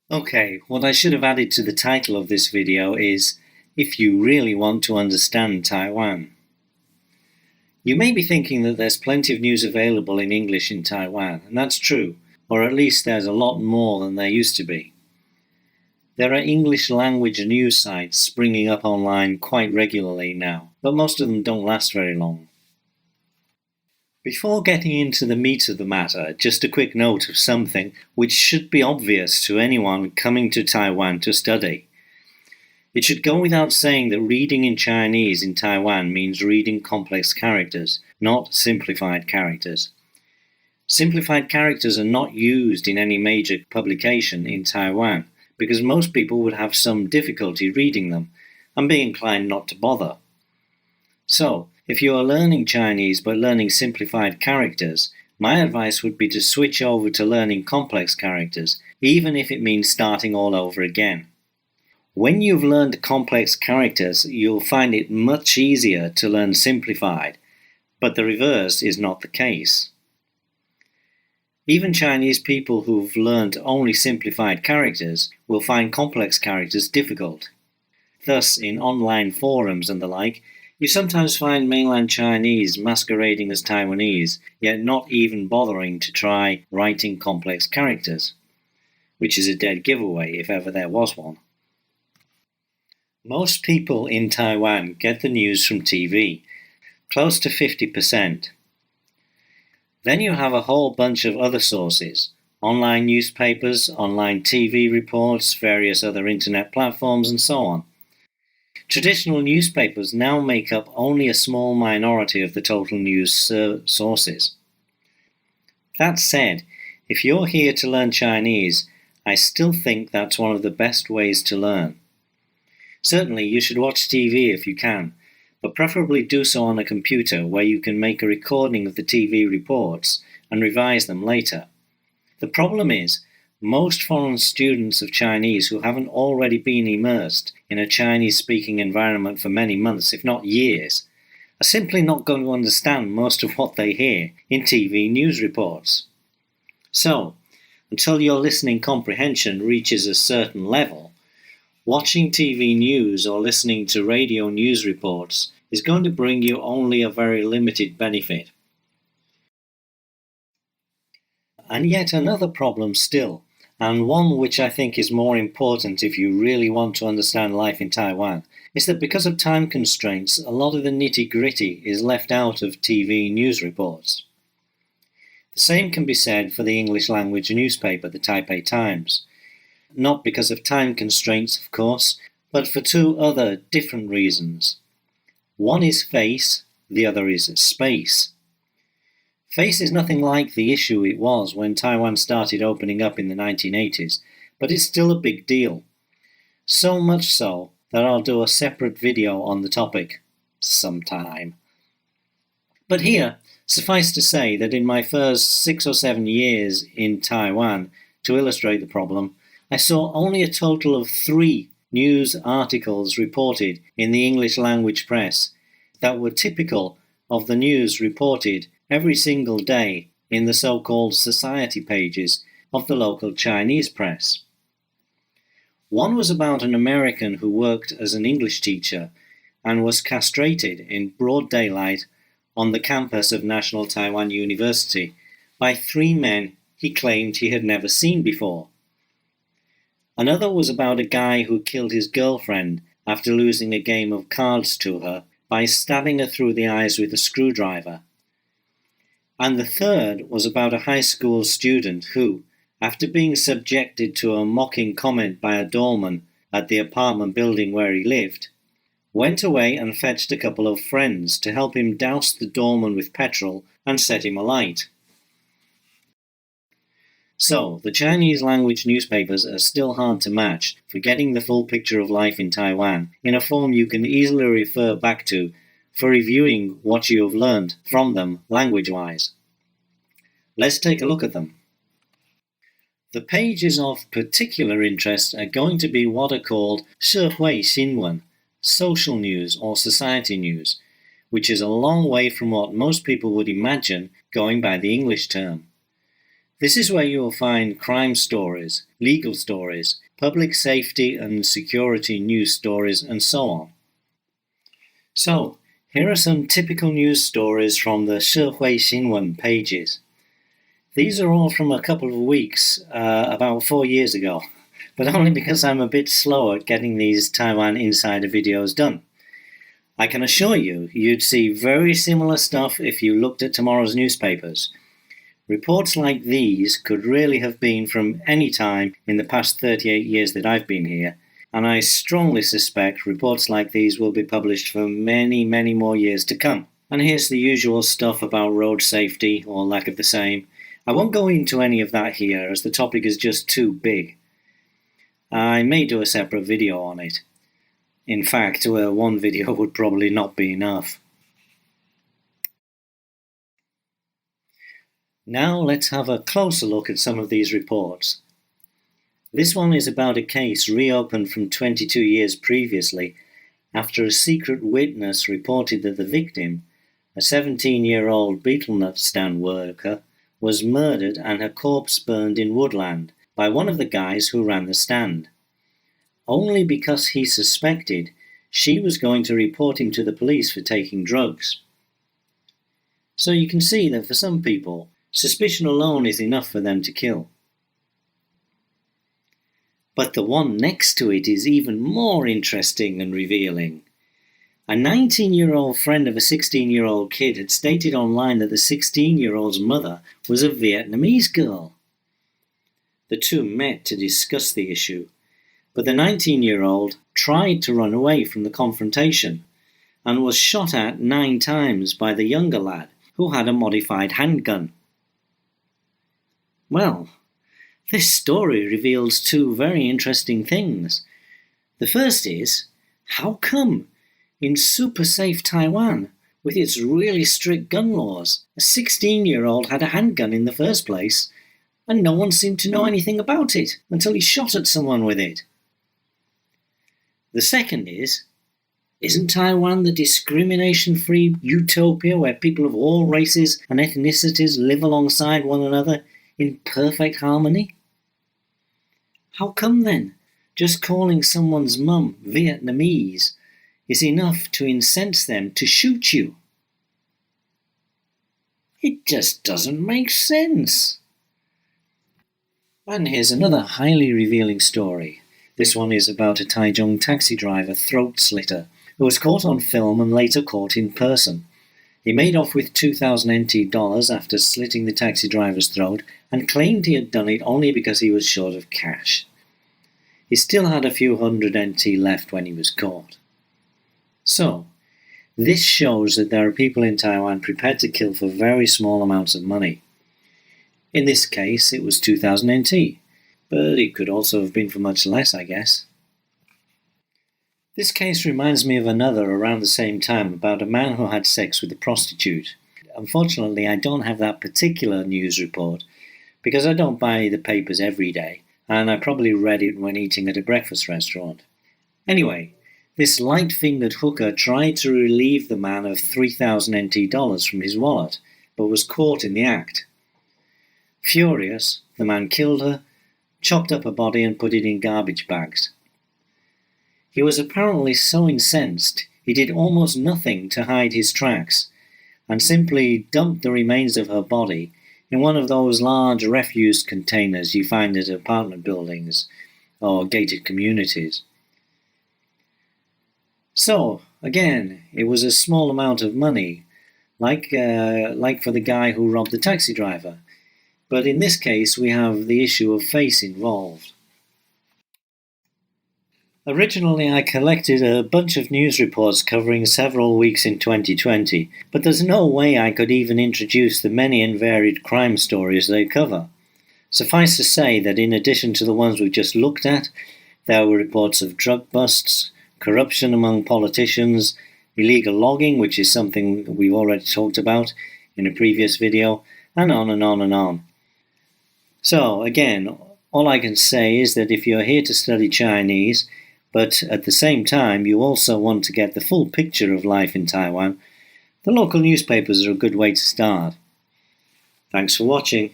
Okay, what I should have added to the title of this video is, if you really want to understand Taiwan. You may be thinking that there's plenty of news available in English in Taiwan, and that's true, or at least there's a lot more than there used to be. There are English language news sites springing up online quite regularly now, but most of them don't last very long. Before getting into the meat of the matter, just a quick note of something which should be obvious to anyone coming to Taiwan to study. It should go without saying that reading in Chinese in Taiwan means reading complex characters, not simplified characters. Simplified characters are not used in any major publication in Taiwan because most people would have some difficulty reading them and be inclined not to bother. So, if you are learning Chinese but learning simplified characters, my advice would be to switch over to learning complex characters, even if it means starting all over again. When you've learned complex characters, you'll find it much easier to learn simplified, but the reverse is not the case. Even Chinese people who've learned only simplified characters will find complex characters difficult. Thus, in online forums and the like, you sometimes find mainland Chinese masquerading as Taiwanese, yet not even bothering to try writing complex characters, which is a dead giveaway if ever there was one. Most people in Taiwan get the news from TV, close to 50%. Then you have a whole bunch of other sources, online newspapers, online TV reports, various other internet platforms, and so on. Traditional newspapers now make up only a small minority of the total news sources. That said, if you're here to learn Chinese, I still think that's one of the best ways to learn. Certainly, you should watch TV if you can, but preferably do so on a computer where you can make a recording of the TV reports and revise them later. The problem is, most foreign students of Chinese who haven't already been immersed in a Chinese-speaking environment for many months, if not years, are simply not going to understand most of what they hear in TV news reports. So, until your listening comprehension reaches a certain level, watching TV news or listening to radio news reports is going to bring you only a very limited benefit. And yet another problem still, and one which I think is more important if you really want to understand life in Taiwan, is that because of time constraints, a lot of the nitty-gritty is left out of TV news reports. The same can be said for the English language newspaper, the Taipei Times. Not because of time constraints, of course, but for two other different reasons. One is face, the other is space. Face is nothing like the issue it was when Taiwan started opening up in the 1980s, but it's still a big deal. So much so that I'll do a separate video on the topic sometime. But here, suffice to say that in my first 6 or 7 years in Taiwan, to illustrate the problem, I saw only a total of 3 news articles reported in the English language press that were typical of the news reported every single day in the so-called society pages of the local Chinese press. One was about an American who worked as an English teacher and was castrated in broad daylight on the campus of National Taiwan University by 3 men he claimed he had never seen before. Another was about a guy who killed his girlfriend after losing a game of cards to her by stabbing her through the eyes with a screwdriver. And the third was about a high school student who, after being subjected to a mocking comment by a doorman at the apartment building where he lived, went away and fetched a couple of friends to help him douse the doorman with petrol and set him alight. So, the Chinese language newspapers are still hard to match for getting the full picture of life in Taiwan in a form you can easily refer back to for reviewing what you have learned from them language-wise. Let's take a look at them. The pages of particular interest are going to be what are called 社会新闻, social news or society news, which is a long way from what most people would imagine going by the English term. This is where you will find crime stories, legal stories, public safety and security news stories, and so on. So, here are some typical news stories from the 社会新闻 pages. These are all from a couple of weeks, about 4 years ago, but only because I'm a bit slow at getting these Taiwan Insider videos done. I can assure you, you'd see very similar stuff if you looked at tomorrow's newspapers. Reports like these could really have been from any time in the past 38 years that I've been here, and I strongly suspect reports like these will be published for many, many more years to come. And here's the usual stuff about road safety, or lack of the same. I won't go into any of that here, as the topic is just too big. I may do a separate video on it. In fact, one video would probably not be enough. Now let's have a closer look at some of these reports. This one is about a case reopened from 22 years previously after a secret witness reported that the victim, a 17-year-old betel nut stand worker, was murdered and her corpse burned in woodland by one of the guys who ran the stand, only because he suspected she was going to report him to the police for taking drugs. So you can see that for some people, suspicion alone is enough for them to kill. But the one next to it is even more interesting and revealing. A 19-year-old friend of a 16-year-old kid had stated online that the 16-year-old's mother was a Vietnamese girl. The two met to discuss the issue, but the 19-year-old tried to run away from the confrontation and was shot at 9 times by the younger lad, who had a modified handgun. Well, this story reveals 2 very interesting things. The first is, how come, in super safe Taiwan, with its really strict gun laws, a 16-year-old had a handgun in the first place, and no one seemed to know anything about it until he shot at someone with it? The second is, isn't Taiwan the discrimination-free utopia where people of all races and ethnicities live alongside one another in perfect harmony? How come then, just calling someone's mum Vietnamese is enough to incense them to shoot you? It just doesn't make sense. And here's another highly revealing story. This one is about a Taichung taxi driver throat slitter who was caught on film and later caught in person. He made off with 2,000 NT dollars after slitting the taxi driver's throat and claimed he had done it only because he was short of cash. He still had a few hundred NT left when he was caught. So, this shows that there are people in Taiwan prepared to kill for very small amounts of money. In this case, it was 2,000 NT, but it could also have been for much less, I guess. This case reminds me of another around the same time about a man who had sex with a prostitute. Unfortunately, I don't have that particular news report because I don't buy the papers every day, and I probably read it when eating at a breakfast restaurant. Anyway, this light-fingered hooker tried to relieve the man of 3,000 NT dollars from his wallet, but was caught in the act. Furious, the man killed her, chopped up her body and put it in garbage bags. He was apparently so incensed he did almost nothing to hide his tracks, and simply dumped the remains of her body in one of those large refuse containers you find at apartment buildings or gated communities. So, again, it was a small amount of money, like for the guy who robbed the taxi driver. But in this case, we have the issue of face involved. Originally, I collected a bunch of news reports covering several weeks in 2020, but there's no way I could even introduce the many and varied crime stories they cover. Suffice to say that in addition to the ones we just looked at, there were reports of drug busts, corruption among politicians, illegal logging, which is something we've already talked about in a previous video, and on and on and on. So, again, all I can say is that if you're here to study Chinese, but at the same time you also want to get the full picture of life in Taiwan, the local newspapers are a good way to start. Thanks for watching.